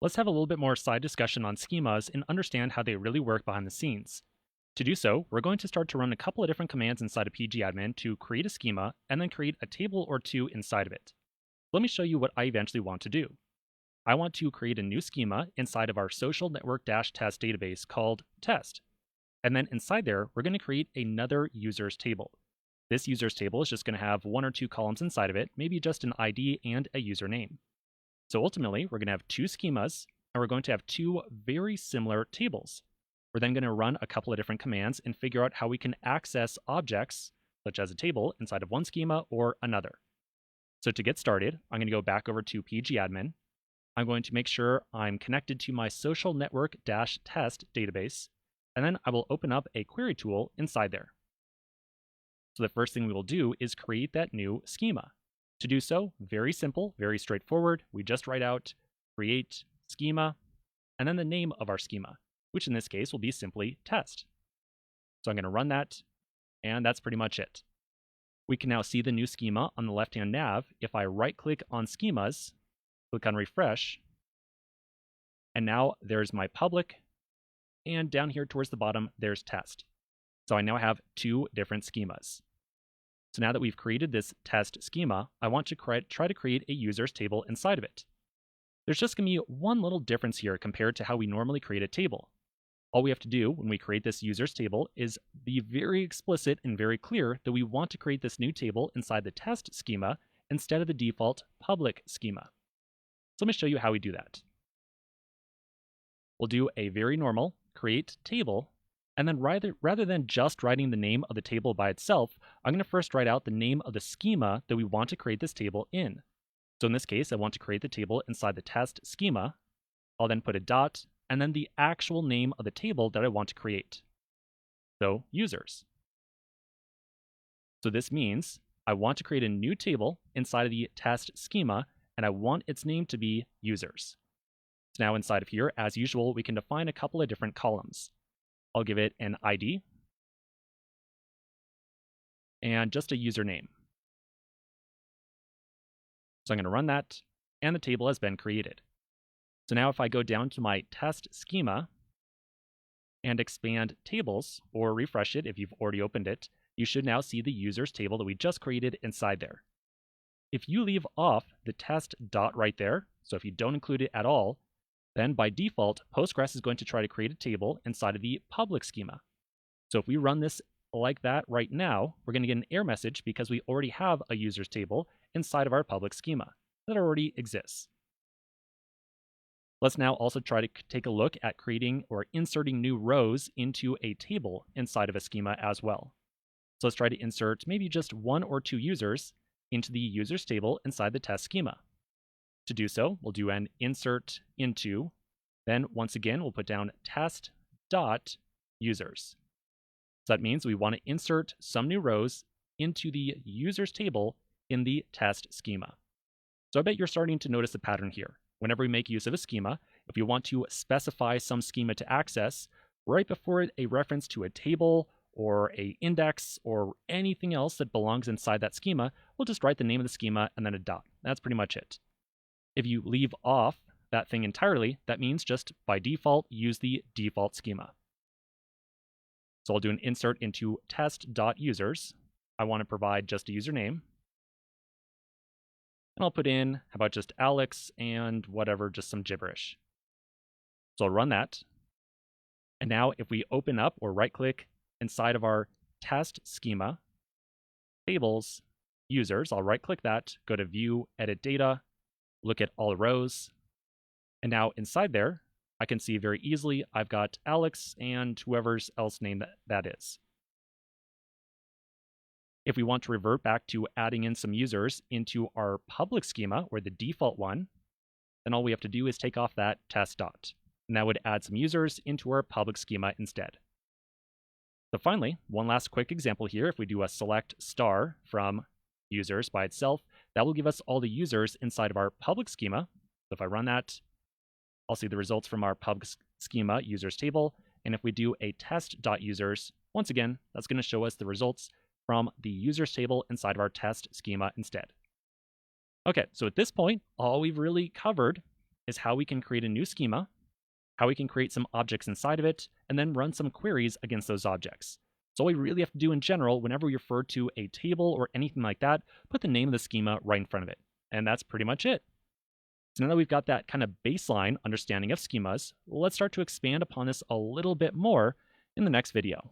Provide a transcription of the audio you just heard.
Let's have a little bit more side discussion on schemas and understand how they really work behind the scenes. To do so, we're going to start to run a couple of different commands inside of pgadmin to create a schema and then create a table or two inside of it. Let me show you what I eventually want to do. I want to create a new schema inside of our social network-test database called test. And then inside there, we're going to create another users table. This users table is just going to have one or two columns inside of it, maybe just an ID and a username. So ultimately, we're going to have two schemas, and we're going to have two very similar tables. We're then going to run a couple of different commands and figure out how we can access objects, such as a table, inside of one schema or another. So to get started, I'm going to go back over to pgadmin. I'm going to make sure I'm connected to my social network-test database, and then I will open up a query tool inside there. So the first thing we will do is create that new schema. To do so, very simple, very straightforward. We just write out create schema, and then the name of our schema, which in this case will be simply test. So I'm going to run that, and that's pretty much it. We can now see the new schema on the left-hand nav if I right-click on schemas, click on refresh, and now there's my public, and down here towards the bottom, there's test. So I now have two different schemas. So now that we've created this test schema, I want to try to create a users table inside of it. There's just going to be one little difference here compared to how we normally create a table. All we have to do when we create this users table is be very explicit and very clear that we want to create this new table inside the test schema instead of the default public schema. So let me show you how we do that. We'll do a very normal create table, and then rather than just writing the name of the table by itself, I'm going to first write out the name of the schema that we want to create this table in. So in this case, I want to create the table inside the test schema. I'll then put a dot, and then the actual name of the table that I want to create. So users. So this means I want to create a new table inside of the test schema, and I want its name to be users. So now inside of here, as usual, we can define a couple of different columns. I'll give it an ID and just a username. So I'm going to run that, and the table has been created. So now if I go down to my test schema and expand tables, or refresh it if you've already opened it, you should now see the users table that we just created inside there. If you leave off the test dot right there, so if you don't include it at all, then by default, Postgres is going to try to create a table inside of the public schema. So if we run this like that right now, we're going to get an error message because we already have a users table inside of our public schema that already exists. Let's now also try to take a look at creating or inserting new rows into a table inside of a schema as well. So let's try to insert maybe just one or two users into the users table inside the test schema. To do so, we'll do an insert into, then once again, we'll put down test.users. So that means we want to insert some new rows into the users table in the test schema. So I bet you're starting to notice a pattern here. Whenever we make use of a schema, if you want to specify some schema to access, right before it a reference to a table or a index or anything else that belongs inside that schema, we'll just write the name of the schema and then a dot. That's pretty much it. If you leave off that thing entirely, that means just by default, use the default schema. So I'll do an insert into test.users. I want to provide just a username. And I'll put in, how about just Alex and whatever, just some gibberish. So I'll run that. And now if we open up or right click inside of our test schema, tables, users, I'll right click that, go to view, edit data, look at all rows. And now inside there, I can see very easily I've got Alex and whoever's else name that is. If we want to revert back to adding in some users into our public schema, or the default one, then all we have to do is take off that test dot. And that would add some users into our public schema instead. So finally, one last quick example here. If we do a select star from users by itself, that will give us all the users inside of our public schema. So if I run that, I'll see the results from our public schema users table. And if we do a test.users, once again, that's going to show us the results from the users table inside of our test schema instead. Okay, so at this point, all we've really covered is how we can create a new schema, how we can create some objects inside of it, and then run some queries against those objects. So all we really have to do in general, whenever we refer to a table or anything like that, put the name of the schema right in front of it. And that's pretty much it. So now that we've got that kind of baseline understanding of schemas, let's start to expand upon this a little bit more in the next video.